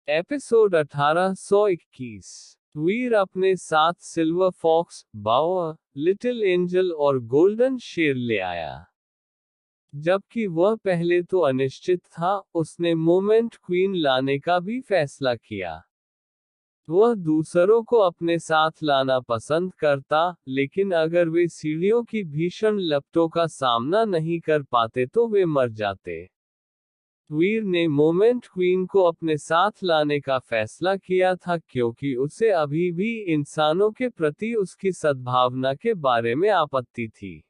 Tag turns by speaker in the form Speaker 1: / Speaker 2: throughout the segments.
Speaker 1: Episode 1821। वीर अपने साथ silver fox, बाओ, लिटिल एंजल और गोल्डन शेर ले आया। जबकि वह पहले तो अनिश्चित था, उसने मोमेंट क्वीन लाने का भी फैसला किया। वह दूसरों को अपने साथ लाना पसंद करता, लेकिन अगर वे सीढ़ियों की भीषण लपटों का सामना नहीं कर पाते तो वे मर जाते। वीर ने मोमेंट क्वीन को अपने साथ लाने का फैसला किया था क्योंकि उसे अभी भी इंसानों के प्रति उसकी सद्भावना के बारे में आपत्ति थी।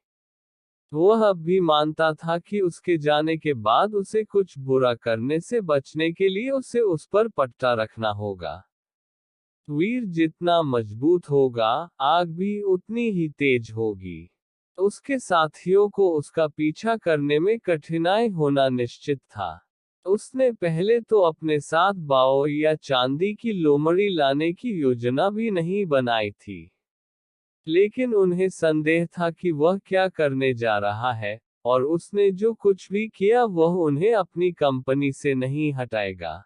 Speaker 1: वह अब भी मानता था कि उसके जाने के बाद उसे कुछ बुरा करने से बचने के लिए उसे उस पर पट्टा रखना होगा। वीर जितना मजबूत होगा, आग भी उतनी ही तेज होगी। उसके साथियों को उसका पीछा करने में कठिनाई होना निश्चित था। उसने पहले तो अपने साथ बाओ या चांदी की लोमड़ी लाने की योजना भी नहीं बनाई थी, लेकिन उन्हें संदेह था कि वह क्या करने जा रहा है, और उसने जो कुछ भी किया वह उन्हें अपनी कंपनी से नहीं हटाएगा।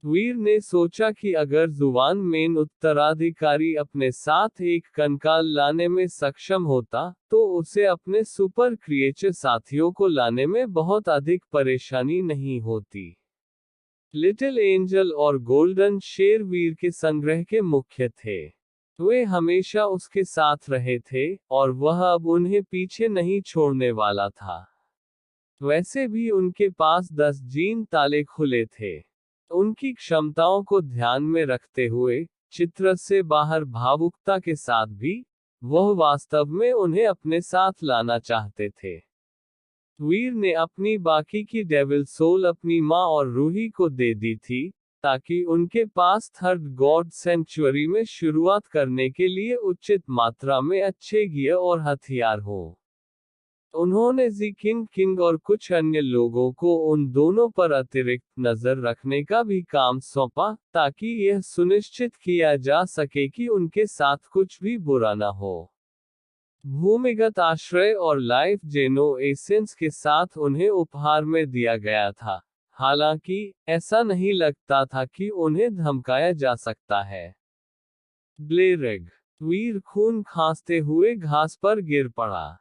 Speaker 1: वीर ने सोचा कि अगर जुवान मेन उत्तराधिकारी अपने साथ एक कंकाल लाने में सक्षम होता, तो उसे अपने सुपर क्रिएचर साथियों को लाने में बहुत अधिक परेशानी नहीं होती। लिटिल एंजल और गोल्डन शेर वीर के संग्रह के मुख्य थे। वे हमेशा उसके साथ रहे थे, और वह अब उन्हें पीछे नहीं छोड़ने वाला था। वैसे भी उनके पास 10 जीन ताले खुले थे। उनकी क्षमताओं को ध्यान में रखते हुए, चित्रस से बाहर भावुकता के साथ भी, वह वास्तव में उन्हें अपने साथ लाना चाहते थे। वीर ने अपनी बाकी की डेविल सोल अपनी माँ और रूही को दे दी थी, ताकि उनके पास थर्ड गॉड सेंचुरी में शुरुआत करने के लिए उचित मात्रा में अच्छे गियर और हथियार हो। उन्होंने जी किंग और कुछ अन्य लोगों को उन दोनों पर अतिरिक्त नजर रखने का भी काम सौंपा, ताकि यह सुनिश्चित किया जा सके कि उनके साथ कुछ भी बुरा न हो। भूमिगत आश्रय और लाइफ जेनो एसेंस के साथ उन्हें उपहार में दिया गया था, हालांकि ऐसा नहीं लगता था कि उन्हें धमकाया जा सकता है। ब्लेरेग। वीर खून खांसते हुए घास पर गिर पड़ा।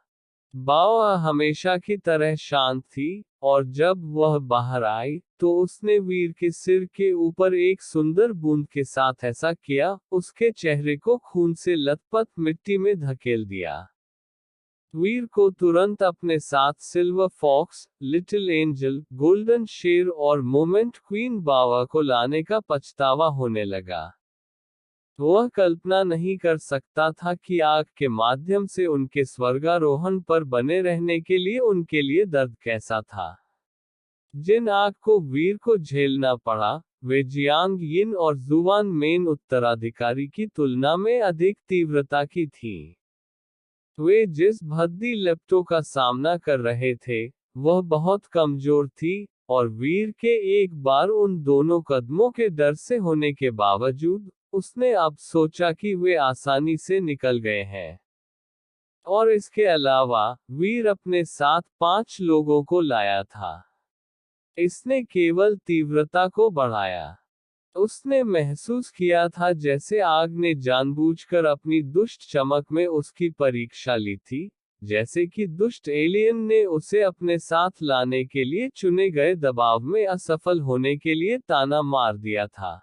Speaker 1: बाओ हमेशा की तरह शांत थी, और जब वह बाहर आई, तो उसने वीर के सिर के ऊपर एक सुंदर बूंद के साथ ऐसा किया, उसके चेहरे को खून से लथपथ मिट्टी में धकेल दिया। वीर को तुरंत अपने साथ silver fox, little angel, golden शेर और मोमेंट क्वीन बावा को लाने का पछतावा होने लगा। वह कल्पना नहीं कर सकता था कि आग के माध्यम से उनके स्वर्गारोहण पर बने रहने के लिए उनके लिए दर्द कैसा था। जिन आग को वीर को झेलना पड़ा, वे जियांग यिन और जुवान मेन उत्तराधिकारी की तुलना में अधिक तीव्रता की थी। वे जिस भद्दी लपटों का सामना कर रहे थे, वह बहुत कमजोर थी, और वीर के एक बार उन दोनों कदमों के डर से होने के बावजूद, उसने अब सोचा कि वे आसानी से निकल गए हैं। और इसके अलावा, वीर अपने साथ 5 लोगों को लाया था। इसने केवल तीव्रता को बढ़ाया। उसने महसूस किया था जैसे आग ने जानबूझकर अपनी दुष्ट चमक में उसकी परीक्षा ली थी, जैसे कि दुष्ट एलियन ने उसे अपने साथ लाने के लिए चुने गए दबाव में असफल होने के लिए ताना मार दिया था।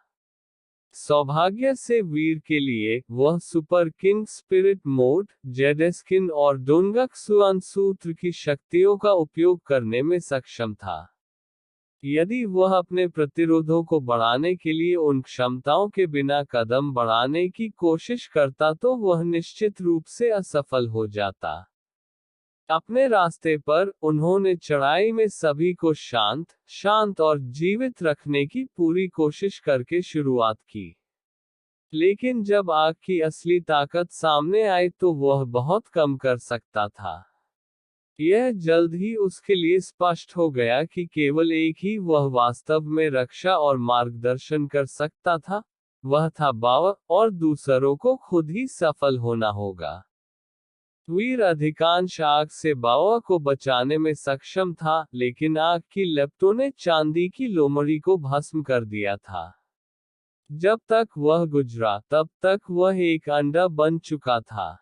Speaker 1: सौभाग्य से वीर के लिए, वह सुपर किंग स्पिरिट मोड, जेडेस्किन और डोंगक्सुआन सूत्र की शक्तियों का उपयोग करने में सक्षम था। यदि वह अपने प्रतिरोधों को बढ़ाने के लिए उन क्षमताओं के बिना कदम बढ़ाने की कोशिश करता तो वह निश्चित रूप से असफल हो जाता। अपने रास्ते पर, उन्होंने चढ़ाई में सभी को शांत और जीवित रखने की पूरी कोशिश करके शुरुआत की। लेकिन जब आग की असली ताकत सामने आई तो वह बहुत कम कर सकता था। यह जल्द ही उसके लिए स्पष्ट हो गया कि केवल एक ही वह वास्तव में रक्षा और मार्गदर्शन कर सकता था, वह था बाव, और दूसरों को खुद ही सफल होना होगा। वीर अधिकांश आग से बावा को बचाने में सक्षम था, लेकिन आग की लपटों ने चांदी की लोमड़ी को भस्म कर दिया था। जब तक वह गुजरा, तब तक वह एक अंडा बन चुका था।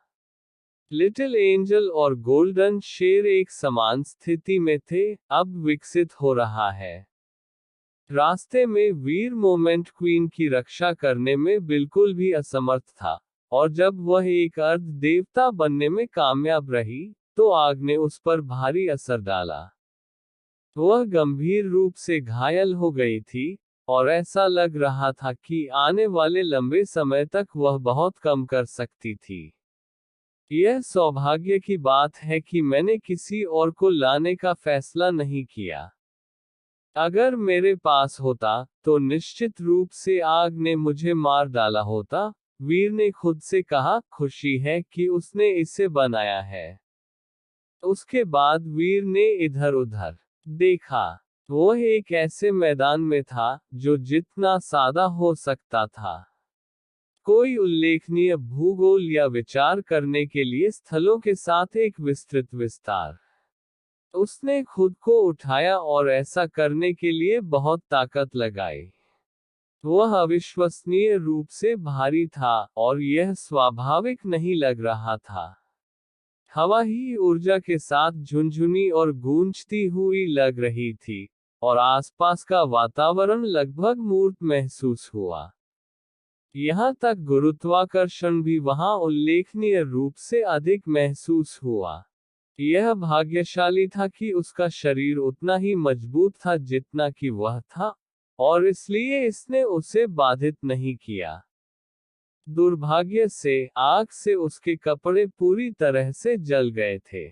Speaker 1: लिटिल एंजल और गोल्डन शेर एक समान स्थिति में थे, अब विकसित हो रहा है। रास्ते में वीर मोमेंट क्वीन की रक्षा करने में बिल्कुल भी असमर्थ था, और जब वह एक अर्ध देवता बनने में कामयाब रही, तो आग ने उस पर भारी असर डाला। वह गंभीर रूप से घायल हो गई थी, और ऐसा लग रहा था कि आने वाले लंबे समय तक वह बहुत कम कर सकती थी। यह सौभाग्य की बात है कि मैंने किसी और को लाने का फैसला नहीं किया। अगर मेरे पास होता, तो निश्चित रूप से आग ने मुझे मार डाला होता, वीर ने खुद से कहा। खुशी है कि उसने इसे बनाया है। उसके बाद वीर ने इधर उधर देखा। वह एक ऐसे मैदान में था, जो जितना सादा हो सकता था। कोई उल्लेखनीय भूगोल या विचार करने के लिए स्थलों के साथ एक विस्तृत विस्तार। उसने खुद को उठाया और ऐसा करने के लिए बहुत ताकत लगाई। वह अविश्वसनीय रूप से भारी था, और यह स्वाभाविक नहीं लग रहा था। हवा ही ऊर्जा के साथ झुनझुनी और गूंजती हुई लग रही थी, और आसपास का वातावरण लगभग मूर्त महसूस हुआ। यहाँ तक गुरुत्वाकर्षण भी वहाँ उल्लेखनीय रूप से अधिक महसूस हुआ। यह भाग्यशाली था कि उसका शरीर उतना ही मजबूत था जितना कि वह था, और इसलिए इसने उसे बाधित नहीं किया। दुर्भाग्य से, आग से उसके कपड़े पूरी तरह से जल गए थे।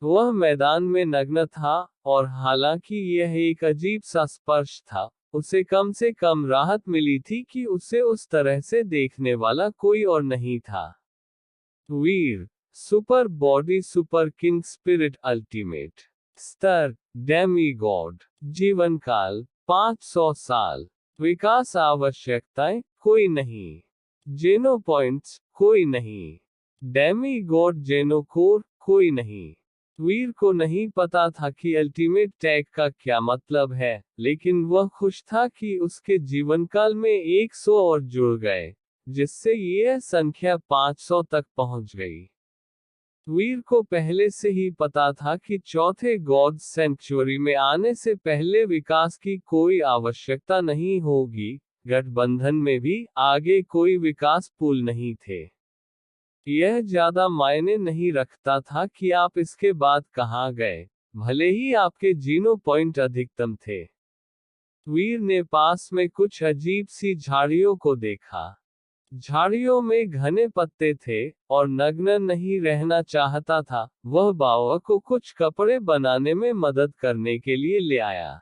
Speaker 1: वह मैदान में नग्न था, और हालांकि यह एक अजीब सा स्पर्श था, उसे कम से कम राहत मिली थी कि उसे उस तरह से देखने वाला कोई और नहीं था। वीर super body super king spirit ultimate स्तर डेमी गॉड जीवन काल 500 साल विकास आवश्यकताएं कोई नहीं जेनो पॉइंट्स कोई नहीं डेमी गॉड जेनो कोर कोई नहीं। वीर को नहीं पता था कि अल्टीमेट टैग का क्या मतलब है, लेकिन वह खुश था कि उसके जीवनकाल में 100 और जुड़ गए, जिससे यह संख्या 500 तक पहुंच गई। वीर को पहले से ही पता था कि चौथे गॉड सेंचुरी में आने से पहले विकास की कोई आवश्यकता नहीं होगी। गठबंधन में भी आगे कोई विकास पुल नहीं थे। यह ज्यादा मायने नहीं रखता था कि आप इसके बाद कहां गए, भले ही आपके जीनो पॉइंट अधिकतम थे। वीर ने पास में कुछ अजीब सी झाड़ियों को देखा। झाड़ियों में घने पत्ते थे, और नग्न नहीं रहना चाहता था। वह बावा को कुछ कपड़े बनाने में मदद करने के लिए ले आया।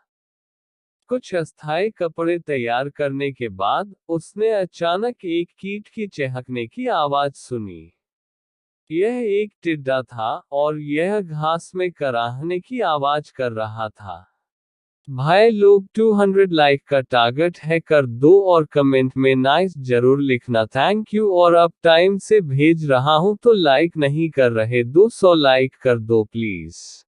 Speaker 1: कुछ अस्थायी कपड़े तैयार करने के बाद, उसने अचानक एक कीट की चहकने की आवाज सुनी। यह एक टिड्डा था, और यह घास में कराहने की आवाज कर रहा था। भाई लोग 200 लाइक का टारगेट है कर दो, और कमेंट में नाइस जरूर लिखना। Thank you. और अब टाइम से भेज रहा हूं तो लाइक नहीं कर रहे, 200 लाइक कर दो प्लीज।